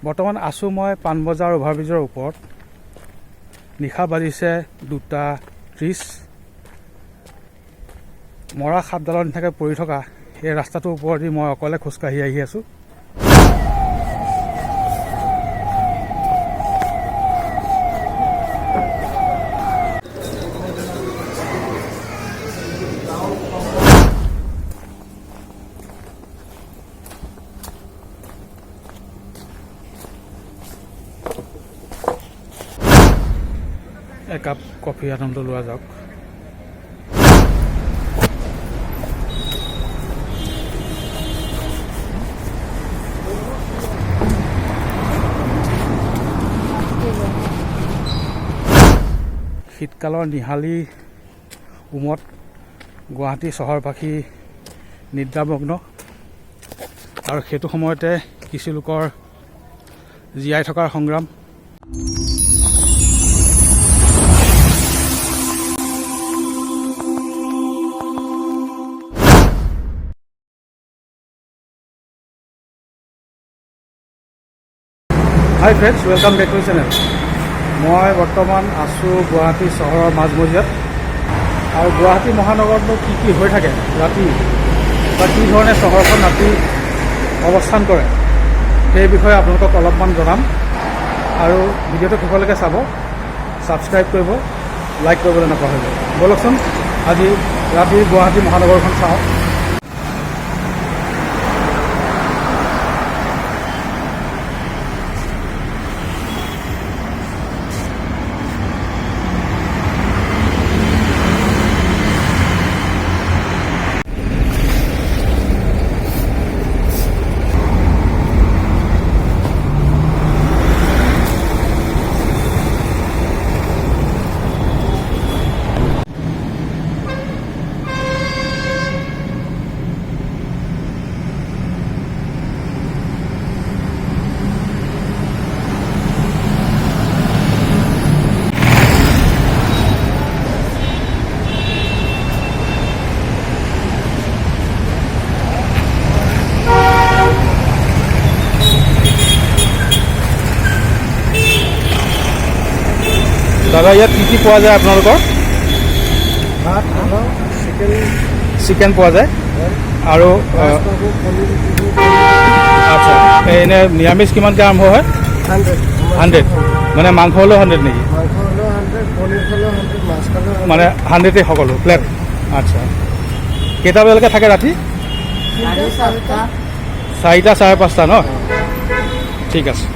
বৰ্তমান আছোঁ মই পাণবজাৰ অভাৰব্ৰিজৰ ওপৰত। নিশা বাজিছে 2:30। মৰা সাপডালৰ নিচিনাকৈ পৰি থকা এই ৰাস্তাটোৰ ওপৰেদি মই অকলে খোজকাঢ়ি আহি আছোঁ। একাপ কফি আনন্দ লোৱা যাওক। শীতকালৰ নিহালী উমত গুৱাহাটী চহৰবাসী নিদ্ৰামগ্ন, আৰু সেইটো সময়তে কিছু লোকৰ জীয়াই থকাৰ সংগ্ৰাম। Hi friends, welcome back to channel. মই বৰ্তমান আছোঁ গুৱাহাটী চহৰৰ মাজমজিয়াত, আৰু গুৱাহাটী মহানগৰতনো কি কি হৈ থাকে ৰাতি, বা কি ধৰণে চহৰখন ৰাতি অৱস্থান কৰে, সেই বিষয়ে আপোনালোকক অলপমান জনাম। আৰু ভিডিঅ'টো শেষলৈকে চাব, ছাবস্ক্ৰাইব কৰিব, লাইক কৰিবলৈ নাপাহৰিব। ব'লকচোন আজি ৰাতি গুৱাহাটী মহানগৰখন চাওঁ। দাদা, ইয়াত কি কি পোৱা যায় আপোনালোকৰ? ভাত, চিকেন পোৱা যায়, আৰু আচ্ছা, এনে নিৰামিষ কিমানকৈ আৰম্ভ হয়? 100। মানে মাংস হ'লেও 100 নেকি? মানে 100 সকলো প্লেট। আচ্ছা, কেইটা বজালৈকে থাকে ৰাতি? 4টা 5:30 ন? ঠিক আছে।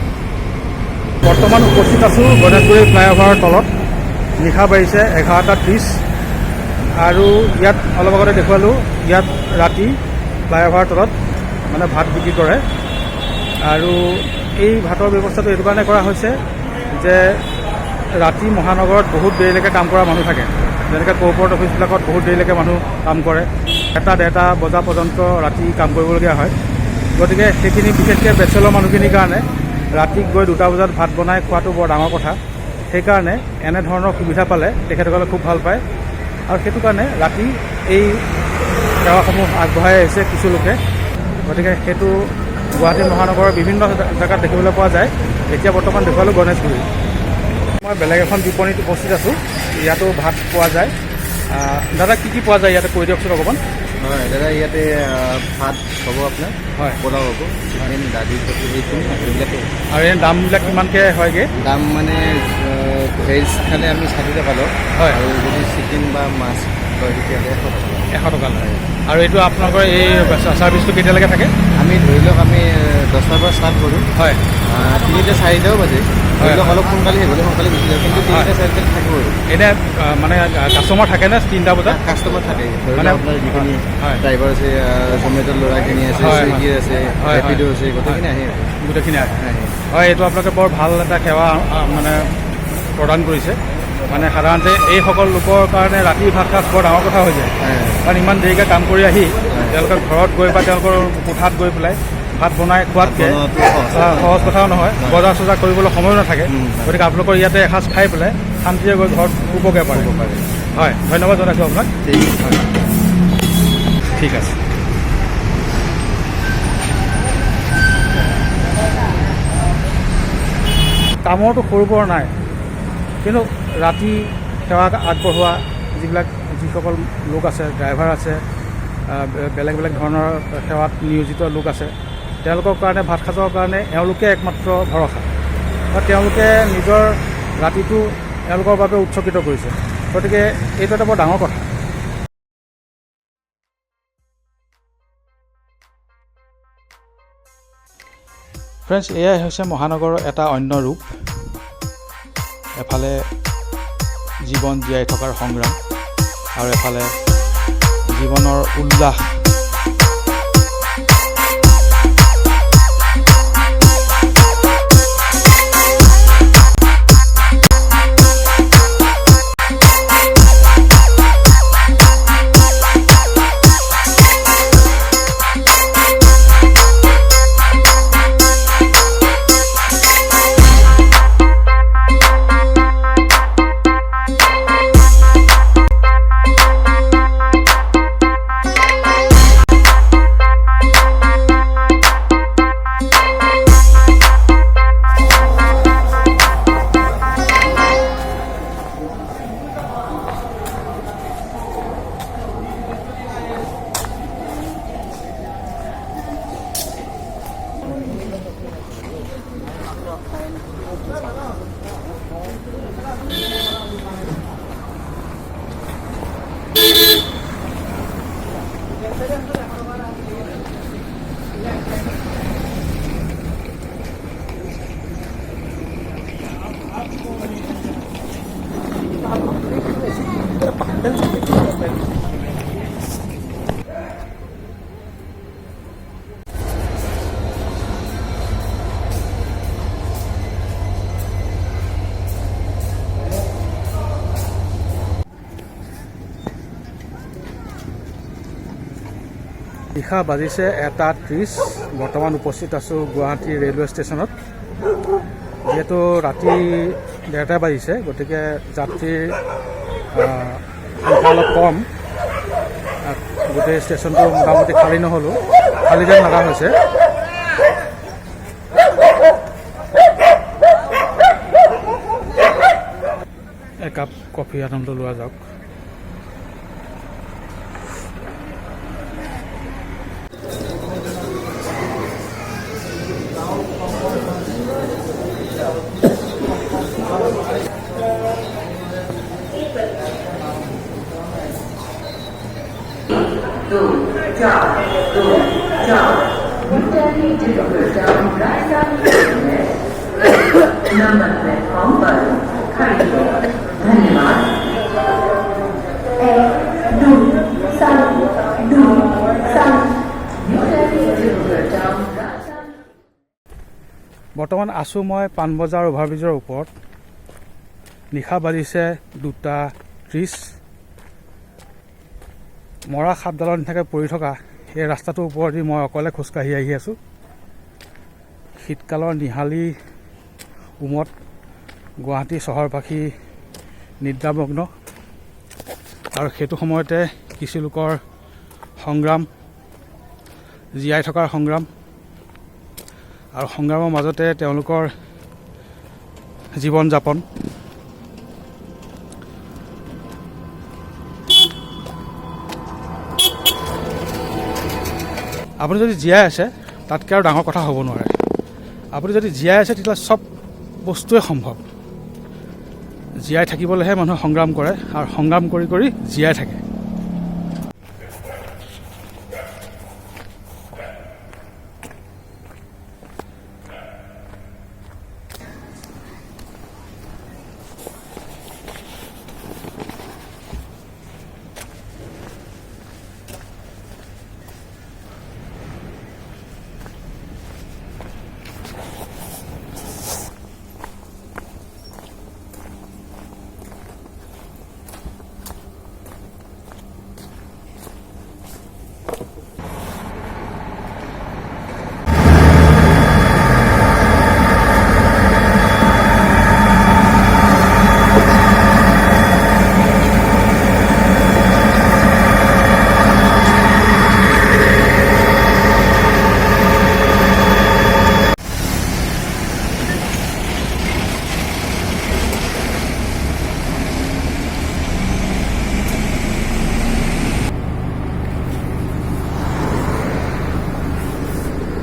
বৰ্তমান উপস্থিত আছোঁ গণেশগুৰি ফ্লাইঅভাৰৰ তলত। নিশা বাজিছে 11:30, আৰু ইয়াত অলপ আগতে দেখুৱালোঁ, ইয়াত ৰাতি ফ্লাইঅভাৰৰ তলত মানে ভাত বিক্ৰী কৰে। আৰু এই ভাতৰ ব্যৱস্থাটো এইটো কাৰণে কৰা হৈছে যে ৰাতি মহানগৰত বহুত দেৰিলৈকে কাম কৰা মানুহ থাকে, যেনেকৈ ক'ৰ্পৰেট অফিচবিলাকত বহুত দেৰিলৈকে মানুহ কাম কৰে, 1-1:30 বজা পৰ্যন্ত ৰাতি কাম কৰিবলগীয়া হয়। গতিকে সেইখিনি বিশেষকৈ বেচেলৰ মানুহখিনিৰ কাৰণে ৰাতি গৈ 2টা বজাত ভাত বনাই খোৱাটো বৰ ডাঙৰ কথা। সেইকাৰণে এনেধৰণৰ সুবিধা পালে তেখেতসকলে খুব ভাল পায়, আৰু সেইটো কাৰণে ৰাতি এই সেৱাসমূহ আগবঢ়াই আহিছে কিছু লোকে। গতিকে সেইটো গুৱাহাটী মহানগৰৰ বিভিন্ন জেগাত দেখিবলৈ পোৱা যায়। এতিয়া বৰ্তমান দেখুৱালোঁ গণেশগুৰি। মই বেলেগ এখন বিপণীত উপস্থিত আছোঁ, ইয়াতো ভাত পোৱা যায়। দাদা, কি কি পোৱা যায় ইয়াতে কৈ দিয়কচোন অকণমান। হয় দাদা, ইয়াতে ভাত হ'ব আপোনাৰ, হয়, পোলাও হ'ব, চিকেন, দালি, এইবিলাকে। আৰু এই দামবিলাক কিমানকৈ হয়গৈ? দাম মানে ভেজ খালে আমি 60 টকা লওঁ, হয়, আৰু যদি চিকেন বা মাছ লয় তেতিয়াহ'লে 100 টকা। লয়। আৰু এইটো আপোনালোকৰ এই ছাৰ্ভিচটো কেতিয়ালৈকে থাকে? আমি ধৰি লওক আমি 10টাৰ পৰা ষ্টাৰ্ট কৰোঁ, হয়, 3টা 4টাও বাজে। ধৰি লওক অলপ সোনকালে শেষ হ'লে সোনকালে গুচি যাওঁ, কিন্তু 3টা 4টাত থাকিব। আৰু এনে মানে কাষ্টমাৰ থাকেনে 3টা বজাত? কাষ্টমাৰ থাকে, ধৰি মানে লওক আপোনাৰ যিখিনি হয়, ড্ৰাইভাৰ আছে, জমেট'ৰ ল'ৰাখিনি আছে, হয়, চুইগি আছে, হয়, ৰেপিডো আছে, গোটেইখিনি আহে। গোটেইখিনি আহে। হয়, এইটো আপোনালোকে বৰ ভাল এটা সেৱা মানে প্ৰদান কৰিছে। মানে সাধাৰণতে এইসকল লোকৰ কাৰণে ৰাতি ভাত সাজ বৰ ডাঙৰ কথা হৈ যায়, কাৰণ ইমান দেৰিকৈ কাম কৰি আহি তেওঁলোকে ঘৰত গৈ বা তেওঁলোকৰ কোঠাত গৈ পেলাই ভাত বনাই খোৱাতকৈ সহজ কথাও নহয়, বজাৰ চজাৰ কৰিবলৈ সময়ো নাথাকে। গতিকে আপোনালোকৰ ইয়াতে এসাঁজ খাই পেলাই শান্তিৰে গৈ ঘৰত শুবগৈ পাৰে। হয়, ধন্যবাদ জনাইছোঁ আপোনাক। ঠিক আছে। কামৰটো সৰু বৰ নাই, কিন্তু ৰাতি সেৱা আগবঢ়োৱা যিসকল লোক আছে, ড্ৰাইভাৰ আছে, বেলেগ বেলেগ ধৰণৰ সেৱাত নিয়োজিত লোক আছে, তেওঁলোকৰ কাৰণে ভাত সাজৰ কাৰণে এওঁলোকে একমাত্ৰ ভৰসা, আৰু তেওঁলোকে নিজৰ ৰাতিটো এওঁলোকৰ বাবে উৎসৰ্গিত কৰিছে। গতিকে এইটো এটা বৰ ডাঙৰ কথা। ফ্ৰেণ্ডছ, এয়াই হৈছে মহানগৰৰ এটা অন্য ৰূপ। এফালে জীৱন জীয়াই থকাৰ সংগ্ৰাম আৰু এফালে জীৱনৰ উল্লাস। নিশা বাজিছে 1:30। বৰ্তমান উপস্থিত আছোঁ গুৱাহাটী ৰেলৱে ষ্টেচনত। যিহেতু ৰাতি 1:30 বাজিছে, গতিকে যাত্ৰীৰ সংখ্যা অলপ কম। গোটেই ষ্টেচনটো মোটামুটি খালী নহ'লেও খালী যেন লগা হৈছে। একাপ কফি আনন্দ লোৱা যাওক। বৰ্তমান আছোঁ মই পাণবজাৰ অভাৰব্ৰিজৰ ওপৰত। নিশা বাজিছে 2:30। মৰা সাপডালৰ নিচিনাকৈ পৰি থকা এই ৰাস্তাটোৰ ওপৰেদি মই অকলে খোজকাঢ়ি আহি আছোঁ। শীতকালৰ নিশালী উমত গুৱাহাটী চহৰবাসী নিদ্ৰামগ্ন, আৰু সেইটো সময়তে কিছু লোকৰ সংগ্ৰাম, জীয়াই থকাৰ সংগ্ৰাম, আৰু সংগ্ৰামৰ মাজতে তেওঁলোকৰ জীৱন যাপন। আপুনি যদি জীয়াই আছে তাতকৈ আৰু ডাঙৰ কথা হ'ব নোৱাৰে। আপুনি যদি জীয়াই আছে তেতিয়াহ'লে চব বস্তুৱে সম্ভৱ। জীয়াই থাকিবলৈহে মানুহে সংগ্ৰাম কৰে, আৰু সংগ্ৰাম কৰি কৰি জীয়াই থাকে।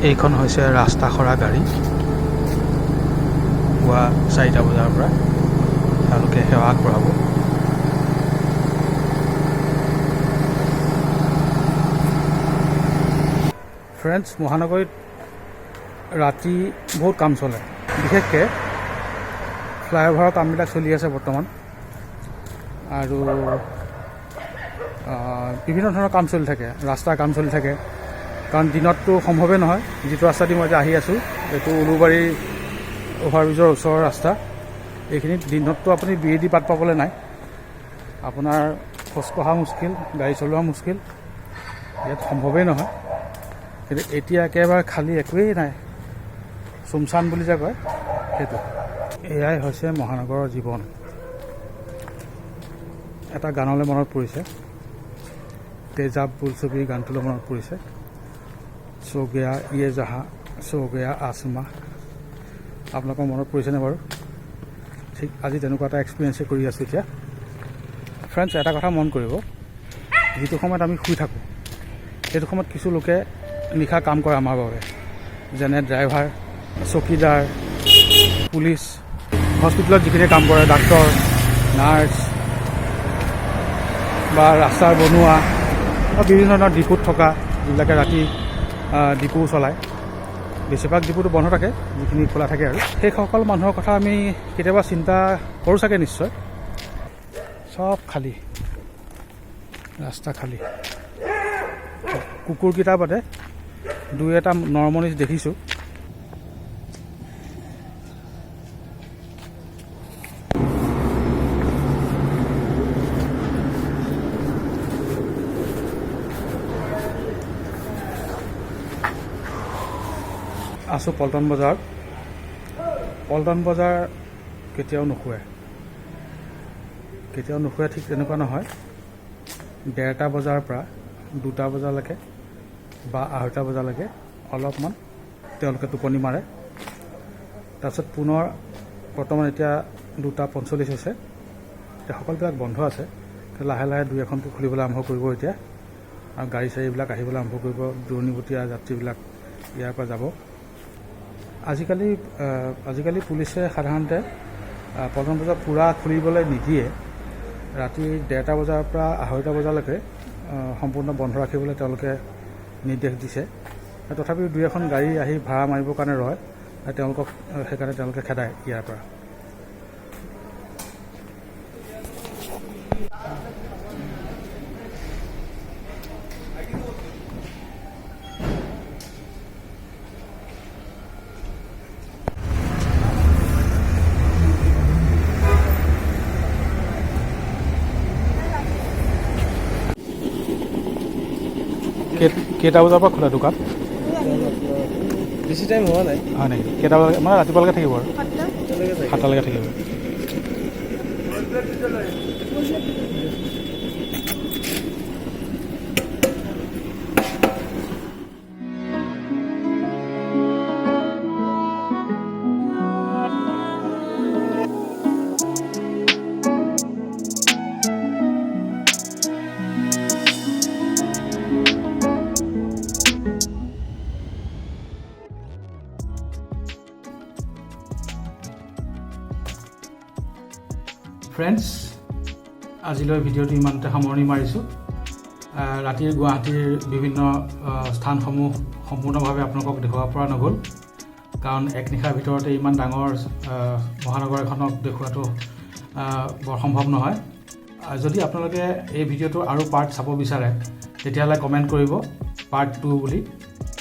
এইখন হৈছে ৰাস্তা খৰা গাড়ী। পুৱা 4টা বজাৰ পৰা তেওঁলোকে সেৱা আগবঢ়াব। ফ্ৰেণ্ডছ, মহানগৰীত ৰাতি বহুত কাম চলে, বিশেষকৈ ফ্লাইঅভাৰৰ কামবিলাক চলি আছে বৰ্তমান, আৰু বিভিন্ন ধৰণৰ কাম চলি থাকে, ৰাস্তাৰ কাম চলি থাকে। কাৰণ দিনততো সম্ভৱেই নহয়। যিটো ৰাস্তা দি মই এতিয়া আহি আছোঁ, এইটো উলুবাৰী অভাৰব্ৰিজৰ ওচৰৰ ৰাস্তা। এইখিনিত দিনততো আপুনি BAD বাট পাবলৈ নাই, আপোনাৰ খোজ কঢ়া মুস্কিল, গাড়ী চলোৱা মুস্কিল, ইয়াত সম্ভৱেই নহয়। কিন্তু এতিয়া একেবাৰে খালী, একোৱেই নাই, চুমচান বুলি যে কয় সেইটো। এয়াই হৈছে মহানগৰৰ জীৱন। এটা গানলৈ মনত পৰিছে, তেজাব বোলছবি গানটোলৈ মনত পৰিছে, চো গয়া ইয়ে জাহা চো গয়া আসমা। আপোনালোকৰ মনত পৰিছেনে বাৰু? ঠিক আজি তেনেকুৱা এটা এক্সপিৰিয়েঞ্চে কৰি আছোঁ এতিয়া। ফ্ৰেণ্ডছ, এটা কথা মন কৰিব, যিটো সময়ত আমি শুই থাকোঁ সেইটো সময়ত কিছু লোকে নিশা কাম কৰে আমাৰ বাবে, যেনে ড্ৰাইভাৰ, চকীদাৰ, পুলিচ, হস্পিটেলত যিখিনি কাম কৰে, ডাক্তৰ, নাৰ্ছ, বা ৰাস্তাৰ বনোৱা, বা বিভিন্ন ধৰণৰ ডিপুত থকা যিবিলাকে ৰাতি ডিপু চলায়। বেছিভাগ ডিপুটো বন্ধ থাকে, যিখিনি খোলা থাকে, আৰু সেইসকল মানুহৰ কথা আমি কেতিয়াবা চিন্তা কৰোঁ চাগে। নিশ্চয় চব খালী, ৰাস্তা খালী। কুকুৰকেইটা বাদে 2-এটা নৰমনিচ দেখিছোঁ। আছোঁ পল্টন বজাৰ। পল্টন বজাৰ কেতিয়াও নুশুৱে, ঠিক তেনেকুৱা নহয়। 1:30 বজাৰ পৰা 2টা বজালৈকে বা 2:30 বজালৈকে অলপমান তেওঁলোকে টোপনি মাৰে। তাৰপিছত পুনৰ বৰ্তমান এতিয়া 2:45 হৈছে, এতিয়া সকলোবিলাক বন্ধ আছে। লাহে লাহে 2-এখনকৈ খুলিবলৈ আৰম্ভ কৰিব এতিয়া, আৰু গাড়ী চাড়ীবিলাক আহিবলৈ আৰম্ভ কৰিব। দূৰণিবতীয়া যাত্ৰীবিলাক ইয়াৰ পৰা যাব। আজিকালি পুলিচে সাধাৰণতে পল্টন বজাৰ পূৰা খুলিবলৈ নিদিয়ে। ৰাতি 1:30 বজাৰ পৰা 2:30 বজালৈকে সম্পূৰ্ণ বন্ধ ৰাখিবলৈ তেওঁলোকে নিৰ্দেশ দিছে। তথাপিও 2-এখন গাড়ী আহি ভাড়া মাৰিবৰ কাৰণে ৰয়, সেইকাৰণে তেওঁলোকে খেদায় ইয়াৰ পৰা। কেইটা বজাৰ পৰা খোলা দোকান? বেছি টাইম হোৱা নাই। হয় নেকি? কেইটা বজালৈকে, মানে ৰাতিপুৱালৈকে থাকিব আৰু 7টালৈকে থাকিব। ফ্ৰেণ্ডছ, আজিলৈ ভিডিঅ'টো ইমানতে সামৰণি মাৰিছোঁ। ৰাতিৰ গুৱাহাটীৰ বিভিন্ন স্থানসমূহ সম্পূৰ্ণভাৱে আপোনালোকক দেখুৱাব পৰা নগ'ল, কাৰণ এক নিশাৰ ভিতৰতে ইমান ডাঙৰ মহানগৰ এখনক দেখুওৱাটো বৰ সম্ভৱ নহয়। যদি আপোনালোকে এই ভিডিঅ'টোৰ আৰু পাৰ্ট চাব বিচাৰে, তেতিয়াহ'লে কমেণ্ট কৰিব পাৰ্ট 2 বুলি।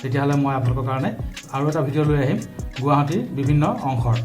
তেতিয়াহ'লে মই আপোনালোকৰ কাৰণে আৰু এটা ভিডিঅ' লৈ আহিম গুৱাহাটীৰ বিভিন্ন অংশৰ।